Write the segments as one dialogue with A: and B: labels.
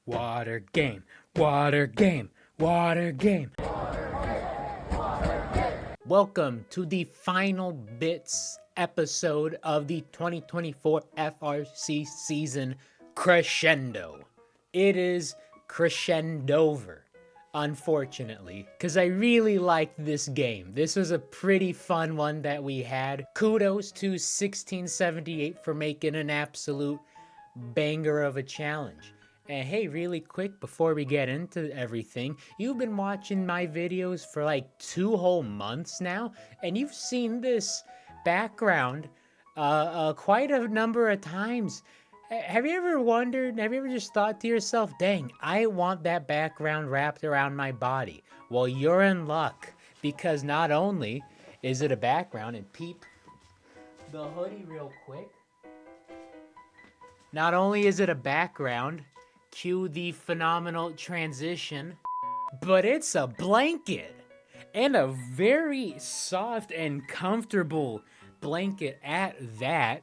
A: Water game, water game, water game. Welcome to the final bits episode of the 2024 FRC season crescendo. It is crescendover, unfortunately, because I really liked this game. This was a pretty fun one that we had. Kudos to 1678 for making an absolute banger of a challenge. And hey, really quick, before we get into everything, you've been watching my videos for like 2 whole months now, and you've seen this background quite a number of times. Have you ever wondered, have you ever just thought to yourself, dang, I want that background wrapped around my body? Well, you're in luck, because not only is it a background, and peep the hoodie real quick, not only is it a background, cue the phenomenal transition, but it's a blanket, and a very soft and comfortable blanket at that.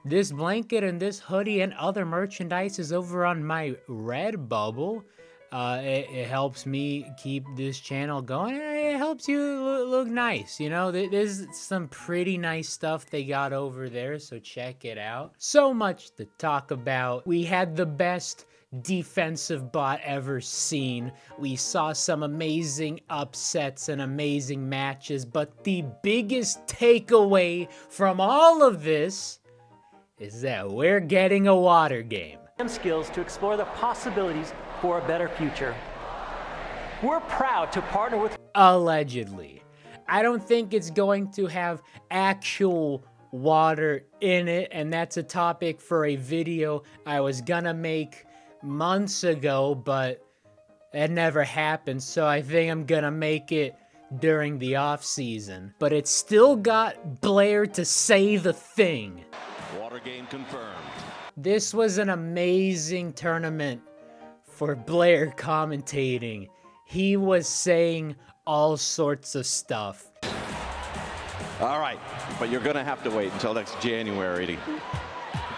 A: This blanket and this hoodie and other merchandise is over on my Redbubble. It helps me keep this channel going. It helps you look nice, you know. There's some pretty nice stuff they got over there, so check it out. So much to talk about. We had the best defensive bot ever seen. We saw some amazing upsets and amazing matches, but the biggest takeaway from all of this is that we're getting a water game.
B: Skills to explore the possibilities for a better future. We're proud to partner with...
A: Allegedly. I don't think it's going to have actual water in it, and that's a topic for a video I was gonna make months ago, but it never happened, so I think I'm gonna make it during the off season. But it's still got Blair to say the thing.
C: Water game confirmed.
A: This was an amazing tournament for Blair commentating. He was saying all sorts of stuff.
C: All right, but you're gonna have to wait until next January to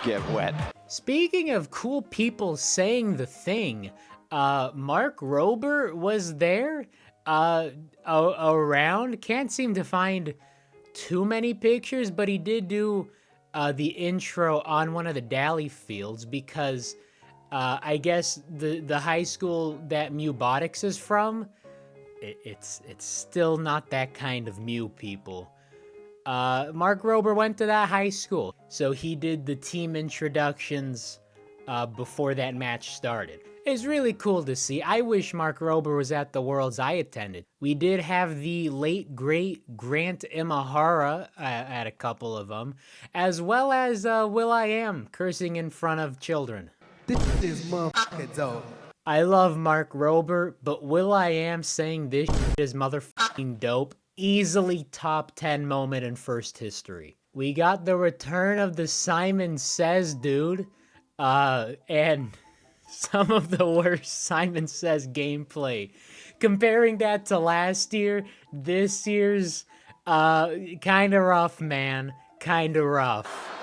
C: get wet.
A: Speaking of cool people saying the thing, Mark Rober was there around. Can't seem to find too many pictures, but he did do the intro on one of the Dally fields because I guess the high school that Mewbotics is from, it's still not that kind of Mew people. Mark Rober went to that high school, so he did the team introductions before that match started. It's really cool to see. I wish Mark Rober was at the Worlds I attended. We did have the late, great Grant Imahara at a couple of them, as well as will.i.am cursing in front of children.
D: This is motherfucking dope.
A: I love Mark Rober, but will.i.am saying this is motherfucking dope. Easily top 10 moment in first history. We got the return of the Simon Says dude, and some of the worst Simon Says gameplay. Comparing that to last year, this year's kinda rough, man. Kinda rough.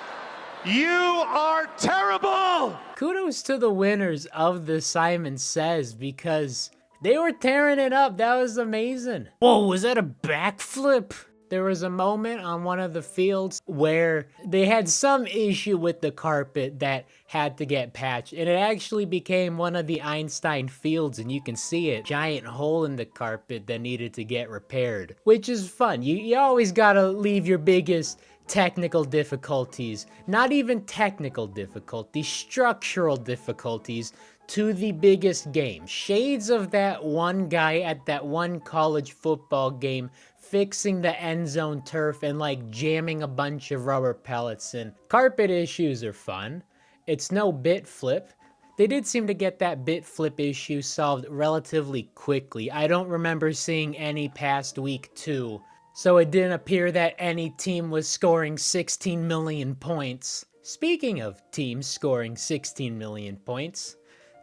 C: You are terrible!
A: Kudos to the winners of the Simon Says because they were tearing it up. That was amazing. Whoa, was that a backflip? There was a moment on one of the fields where they had some issue with the carpet that had to get patched, and it actually became one of the Einstein fields, and you can see it. Giant hole in the carpet that needed to get repaired, which is fun. You always gotta leave your biggest technical difficulties, not even technical difficulties, structural difficulties, to the biggest game. Shades of that one guy at that one college football game fixing the end zone turf and like jamming a bunch of rubber pellets in. Carpet issues are fun. It's no bit flip. They did seem to get that bit flip issue solved relatively quickly. I don't remember seeing any past week 2, so it didn't appear that any team was scoring 16 million points. Speaking of teams scoring 16 million points,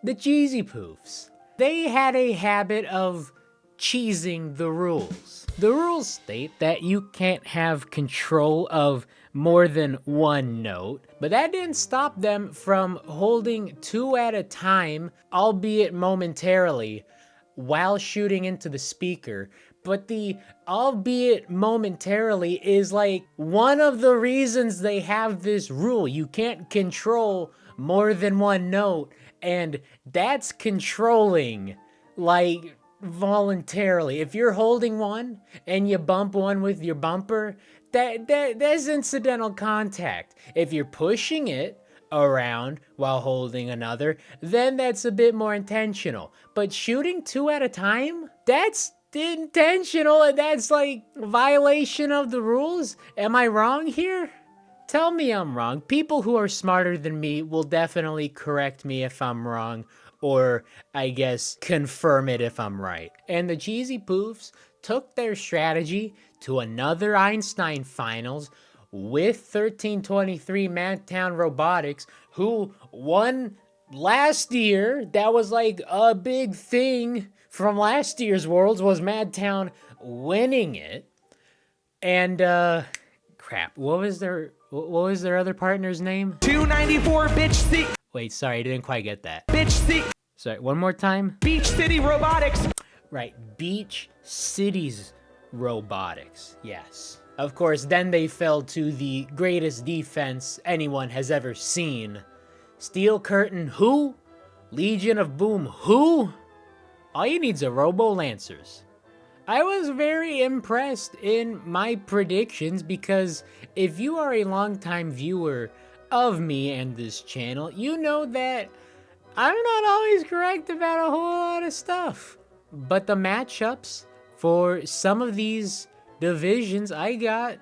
A: the Cheesy Poofs. They had a habit of cheesing the rules. The rules state that you can't have control of more than one note, but that didn't stop them from holding 2 at a time, albeit momentarily, while shooting into the speaker. But the albeit momentarily is like one of the reasons they have this rule. You can't control more than one note, and that's controlling like voluntarily. If you're holding one and you bump one with your bumper, that's incidental contact. If you're pushing it around while holding another, then that's a bit more intentional. But shooting 2 at a time, that's intentional, and that's like violation of the rules. Am I wrong here? Tell me I'm wrong. People who are smarter than me will definitely correct me if I'm wrong, or I guess confirm it if I'm right. And the Cheesy Poofs took their strategy to another Einstein Finals with 1323 Madtown Robotics, who won last year. That was like a big thing from last year's Worlds, was Madtown winning it. And crap, what was their other partner's name?
E: 294 Bitch City.
A: Wait, sorry, I didn't quite get that.
E: Bitch City.
A: Sorry, one more time.
E: Beach City Robotics.
A: Right, Beach Cities Robotics, yes. Of course, then they fell to the greatest defense anyone has ever seen. Steel Curtain, who? Legion of Boom, who? All you need's a Robo Lancers. I was very impressed in my predictions because if you are a longtime viewer of me and this channel, you know that I'm not always correct about a whole lot of stuff. But the matchups for some of these divisions, I got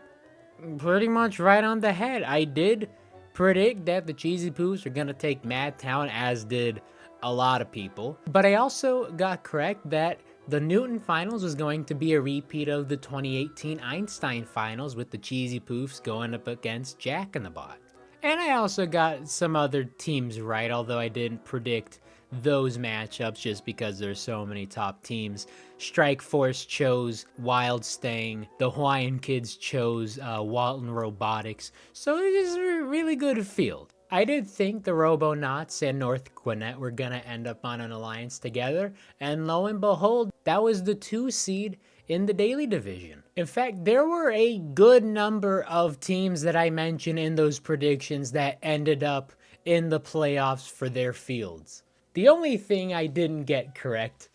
A: pretty much right on the head. I did predict that the Cheesy Poofs are going to take Madtown, as did a lot of people. But I also got correct that the Newton Finals was going to be a repeat of the 2018 Einstein Finals, with the Cheesy Poofs going up against Jack in the Bot. And I also got some other teams right, although I didn't predict those matchups just because there's so many top teams. Strike Force chose Wild Stang. The Hawaiian Kids chose Walton Robotics. So it is a really good field. I did think the Robonauts and North Gwinnett were going to end up on an alliance together, and lo and behold, that was the 2 seed in the daily division. In fact, there were a good number of teams that I mentioned in those predictions that ended up in the playoffs for their fields. The only thing I didn't get correct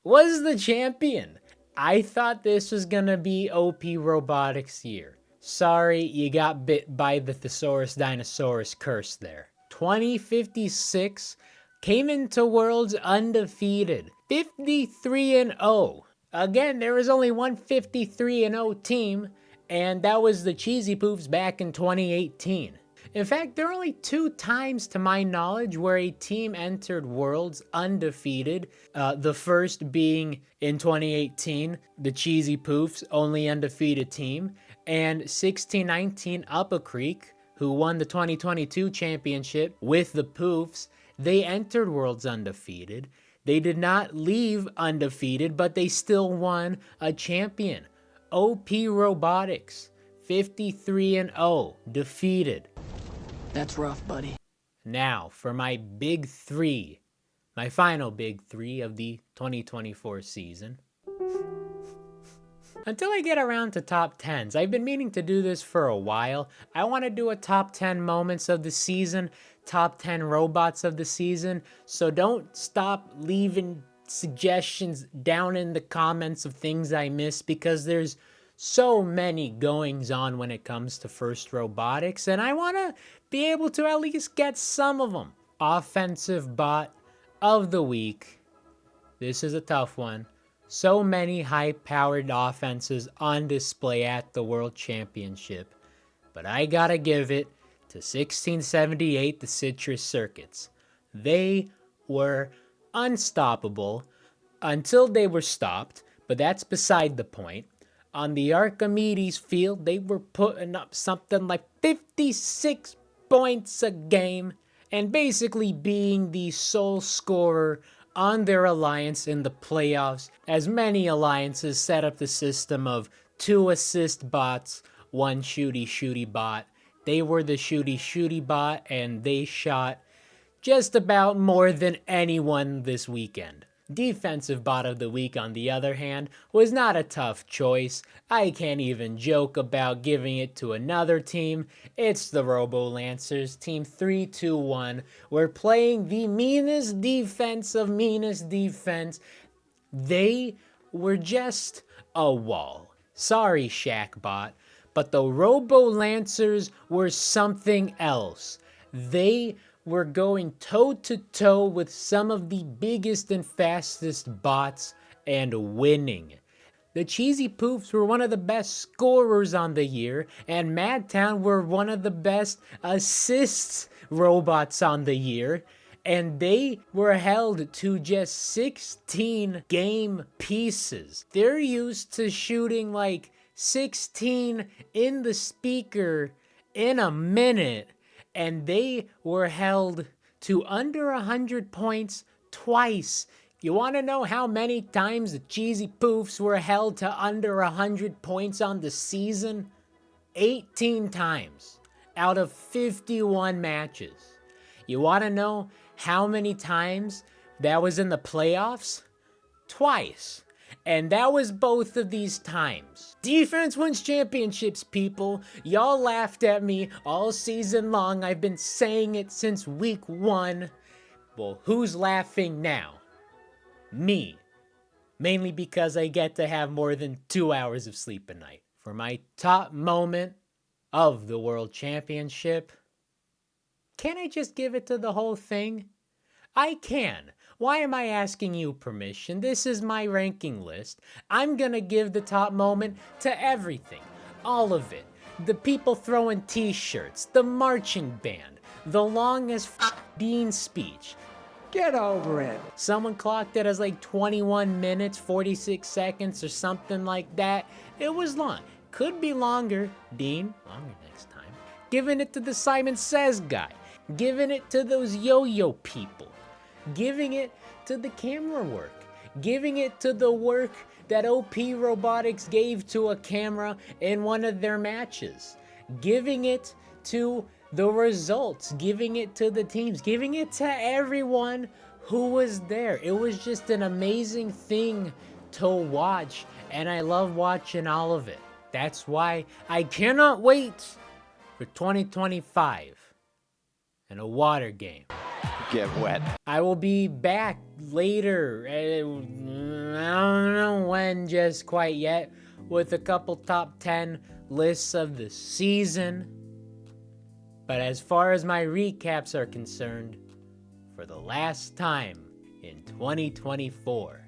A: was the champion. I thought this was going to be OP Robotics' year. Sorry, you got bit by the Thesaurus Dinosaurus curse there. 2056 came into Worlds undefeated, 53-0. Again, there was only one 53-0 team, and that was the Cheesy Poofs back in 2018. In fact, there are only 2 times to my knowledge where a team entered Worlds undefeated. The first being in 2018, the Cheesy Poofs, only undefeated team, and 1619 Upper Creek, who won the 2022 championship with the Poofs. They entered Worlds undefeated. They did not leave undefeated, but they still won a champion. OP Robotics, 53-0, defeated.
E: That's rough, buddy.
A: Now, for my big 3, my final big 3 of the 2024 season. Until I get around to top 10s, I've been meaning to do this for a while. I want to do a top 10 moments of the season, top 10 robots of the season, so don't stop leaving suggestions down in the comments of things I missed, because there's so many goings on when it comes to First Robotics, and I want to be able to at least get some of them. Offensive bot of the week. This is a tough one. So many high-powered offenses on display at the World Championship, but I gotta give it to 1678, the Citrus Circuits. They were unstoppable until they were stopped, but that's beside the point. On the Archimedes field, they were putting up something like 56 points a game, and basically being the sole scorer on their alliance in the playoffs, as many alliances set up the system of 2 assist bots, 1 shooty bot, They were the shooty bot, and they shot just about more than anyone this weekend. Defensive bot of the week, on the other hand, was not a tough choice. I can't even joke about giving it to another team. It's the Robo Lancers, team 3-2-1. We're playing the meanest defense of meanest defense. They were just a wall. Sorry, Shaqbot, but the Robo Lancers were something else. They were going toe-to-toe with some of the biggest and fastest bots and winning. The Cheesy Poofs were one of the best scorers on the year, and Madtown were one of the best assists robots on the year, and they were held to just 16 game pieces. They're used to shooting like 16 in the speaker in a minute, and they were held to under 100 points twice. You want to know how many times the Cheesy Poofs were held to under 100 points on the season? 18 times out of 51 matches. You want to know how many times that was in the playoffs? Twice. And that was both of these times. Defense wins championships, people. Y'all laughed at me all season long. I've been saying it since week 1. Well, who's laughing now? Me. Mainly because I get to have more than 2 hours of sleep a night. For my top moment of the World Championship, can I just give it to the whole thing? I can. Why am I asking you permission? This is my ranking list. I'm gonna give the top moment to everything. All of it. The people throwing t-shirts, the marching band, the longest Dean speech.
E: Get over it.
A: Someone clocked it as like 21 minutes, 46 seconds or something like that. It was long. Could be longer. Dean, longer next time. Giving it to the Simon Says guy. Giving it to those yo-yo people. Giving it to the camera work. Giving it to the work that OP Robotics gave to a camera in one of their matches. Giving it to the results. Giving it to the teams. Giving it to everyone who was there. It was just an amazing thing to watch, and I love watching all of it. That's why I cannot wait for 2025 and a water game.
C: Get wet.
A: I will be back later, I don't know when just quite yet, with a couple top 10 lists of the season. But as far as my recaps are concerned, for the last time in 2024,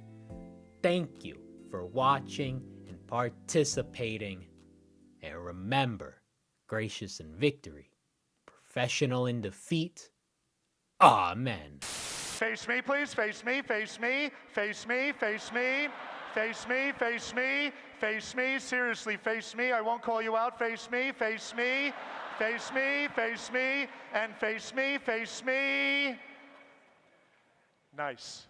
A: thank you for watching and participating. And remember, gracious in victory, professional in defeat. Amen.
F: Face me, please. Face me, face me, face me, face me, face me, face me, face me. Seriously, face me. I won't call you out. Face me, face me, face me, face me, and face me, face me. Nice.